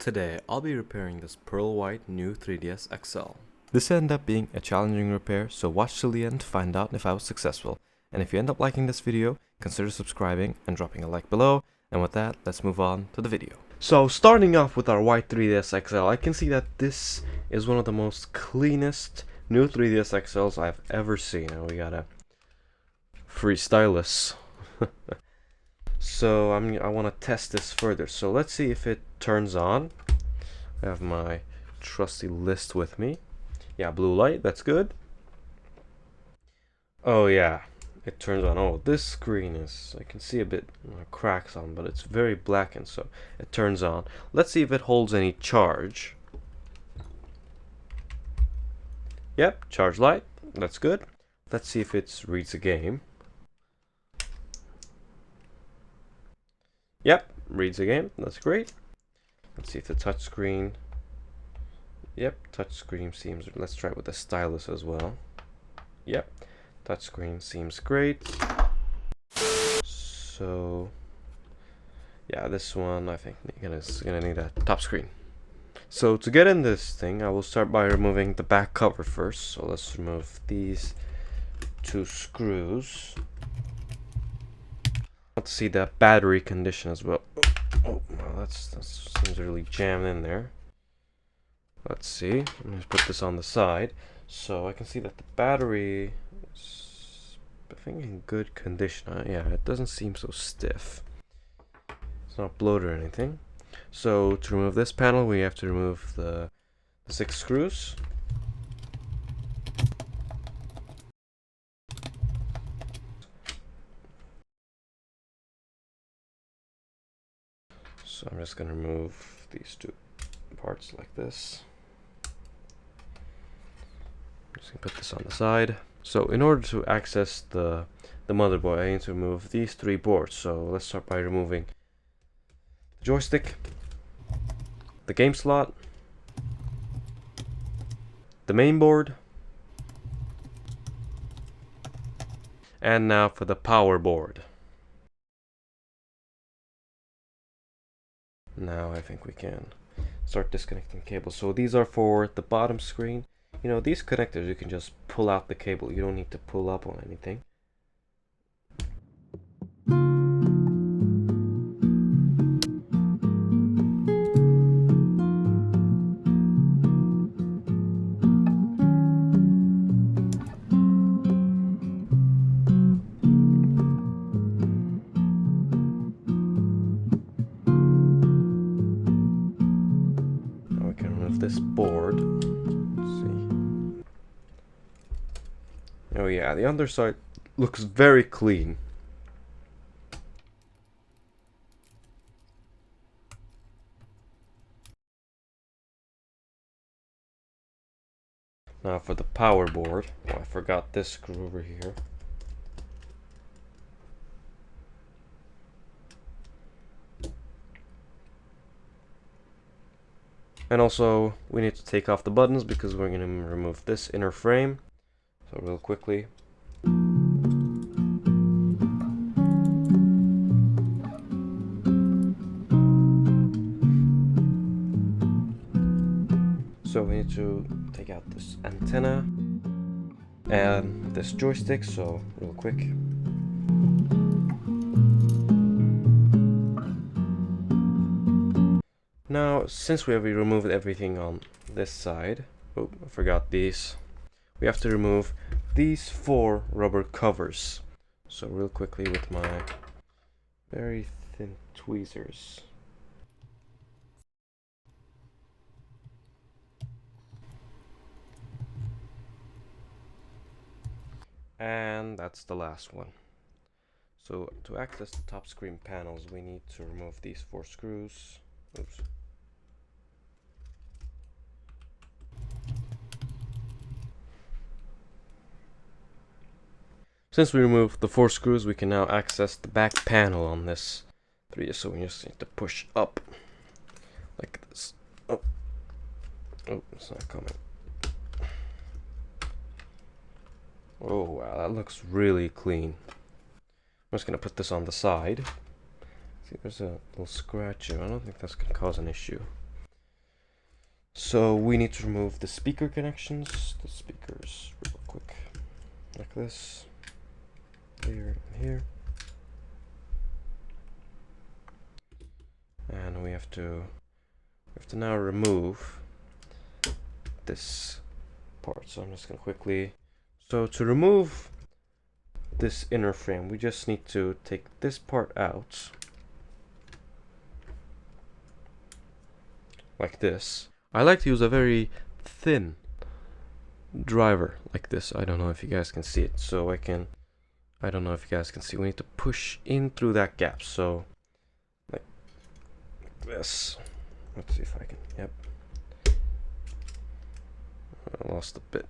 Today, I'll be repairing this pearl white new 3DS XL. This ended up being a challenging repair, so watch till the end to find out if I was successful. And if you end up liking this video, consider subscribing and dropping a like below. And with that, let's move on to the video. So starting off with our white 3DS XL, I can see that this is one of the most cleanest new 3DS XLs I've ever seen. And we got a free stylus. So I want to test this further. So let's see if it turns on. I have my trusty list with me. Yeah, blue light, that's good. Oh yeah, it turns on. Oh, this screen is, I can see a bit cracks on, but it's very blackened, so it turns on. Let's see if it holds any charge. Yep, charge light, that's good. Let's see if it reads a game. Yep, reads a game, that's great. Let's see if the touchscreen. Yep, touchscreen seems. Let's try it with the stylus as well. Yep, touchscreen seems great. So, yeah, this one I think is gonna need a top screen. So to get in this thing, I will start by removing the back cover first. So let's remove these two screws. To see the battery condition as well. Oh, well, that seems really jammed in there. Let's see. Let me just put this on the side, so I can see that the battery is, I think, in good condition. Yeah, it doesn't seem so stiff. It's not bloated or anything. So to remove this panel, we have to remove the 6 screws. So I'm just going to remove these two parts like this. I'm just going to put this on the side. So in order to access the motherboard, I need to remove these 3 boards. So let's start by removing the joystick, the game slot, the main board, and now for the power board. Now I think we can start disconnecting cables. So these are for the bottom screen. You know, these connectors, you can just pull out the cable. You don't need to pull up on anything. This board. Let's see. Oh yeah, the underside looks very clean. Now for the power board. Oh, I forgot this screw over here. And also, we need to take off the buttons because we're going to remove this inner frame. So real quickly. So we need to take out this antenna and this joystick, so real quick. Now, since we have removed everything on this side, oh, I forgot these. We have to remove these 4 rubber covers. So real quickly with my very thin tweezers. And that's the last one. So to access the top screen panels, we need to remove these 4 screws. Oops. Since we removed the 4 screws, we can now access the back panel on this 3D. So we just need to push up like this. Oh, it's not coming. Oh wow, that looks really clean. I'm just gonna put this on the side. See, there's a little scratch here. I don't think that's gonna cause an issue. So we need to remove the speaker connections, the speakers real quick, like this, here and here. And we have to now remove this part. So I'm just gonna quickly, so to remove this inner frame, we just need to take this part out, like this. I like to use a very thin driver like this. I don't know if you guys can see it, so I don't know if you guys can see. We need to push in through that gap, so like this. Let's see if I can, yep. I lost a bit.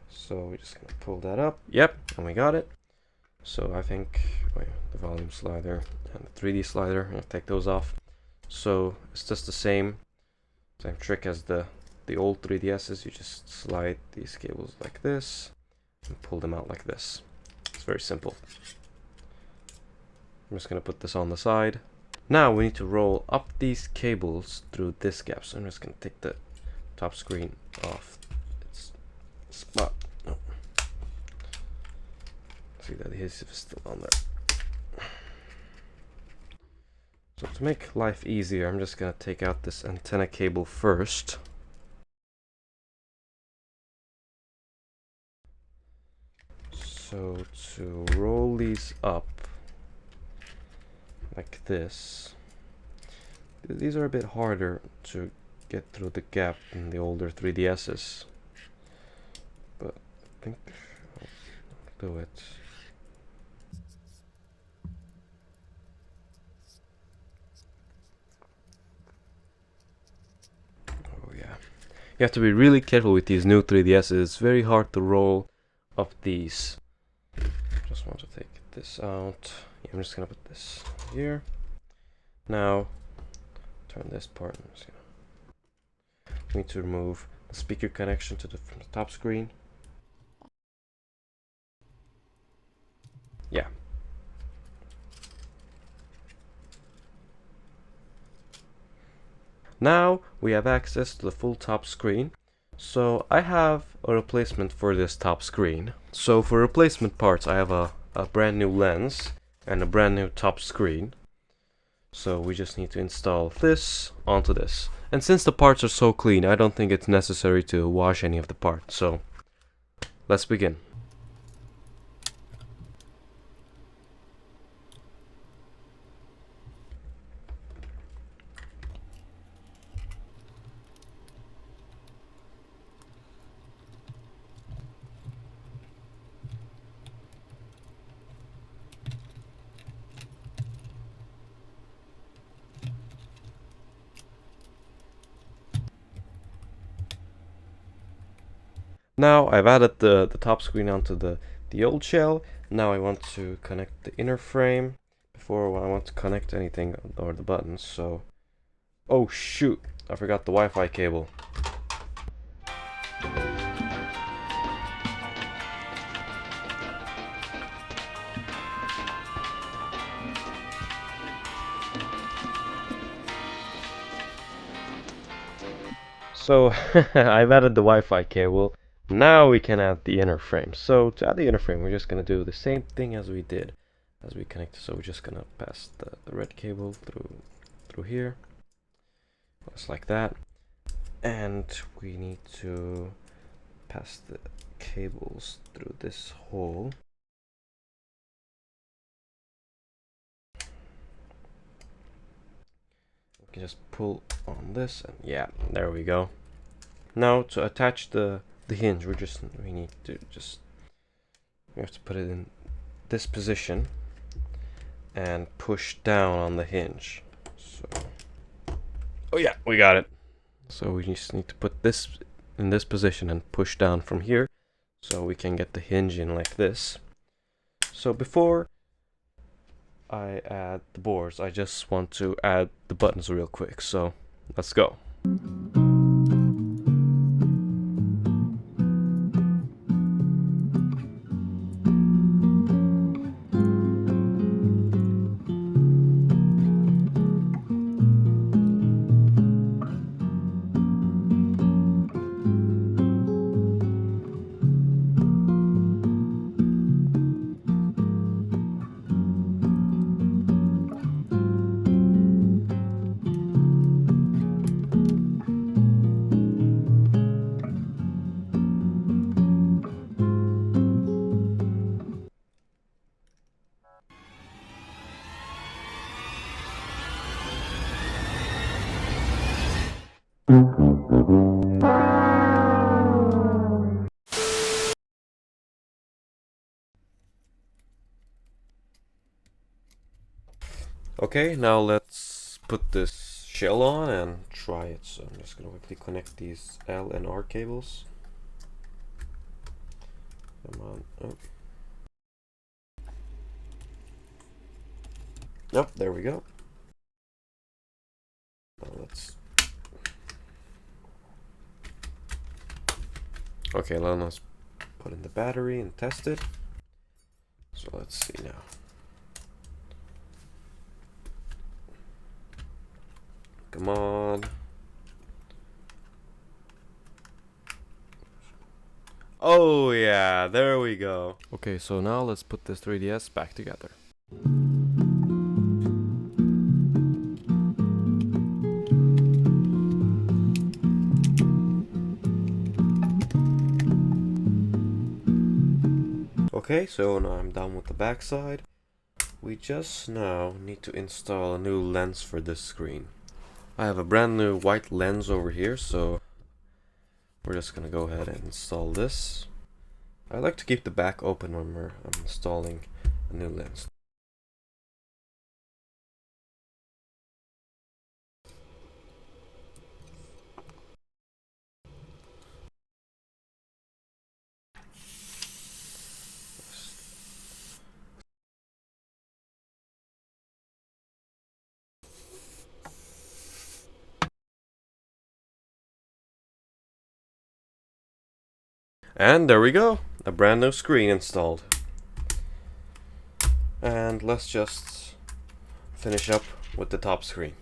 So we're just gonna pull that up. Yep, and we got it. So I think the volume slider and the 3D slider, I'm gonna take those off. So it's just the same trick as the old 3DSs. You just slide these cables like this and pull them out like this. It's very simple. I'm just gonna put this on the side. Now we need to roll up these cables through this gap. So I'm just gonna take the top screen off its spot. Oh. See, that adhesive is still on there. So to make life easier, I'm just gonna take out this antenna cable first. So to roll these up like this, these are a bit harder to get through the gap in the older 3DSs, but I think I'll do it. Oh yeah, you have to be really careful with these new 3DSs. It's very hard to roll up these. Just want to take this out. Yeah, I'm just gonna put this here. Now turn this part. I'm just gonna, we need to remove the speaker connection to from the top screen. Yeah. Now we have access to the full top screen. So I have a replacement for this top screen. So for replacement parts, I have a brand new lens and a brand new top screen. So we just need to install this onto this. And since the parts are so clean, I don't think it's necessary to wash any of the parts. So let's begin. Now I've added the top screen onto the old shell. Now I want to connect the inner frame before I want to connect anything or the buttons. So, oh shoot, I forgot the Wi-Fi cable. So I've added the Wi-Fi cable. Now we can add the inner frame. So to add the inner frame, we're just gonna do the same thing as we did as we connected. So we're just gonna pass the red cable through here, just like that, and we need to pass the cables through this hole. We can just pull on this, and yeah, there we go. Now to attach the hinge, we have to put it in this position and push down on the hinge. So, oh yeah, we got it. So we just need to put this in this position and push down from here so we can get the hinge in like this. So before I add the boards, I just want to add the buttons real quick. So let's go. Okay, now let's put this shell on and try it. So I'm just gonna quickly connect these L and R cables. Come on. Oh. Yep, there we go. Now let's... Okay, let's put in the battery and test it. So let's see now. Come on. Oh yeah, there we go. Okay, so now let's put this 3DS back together. Okay, so now I'm done with the back side. We just now need to install a new lens for this screen. I have a brand new white lens over here, so we're just gonna go ahead and install this. I like to keep the back open when I'm installing a new lens. And there we go, a brand new screen installed. And let's just finish up with the top screen.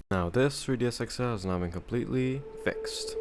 Now this 3DS XL has now been completely fixed.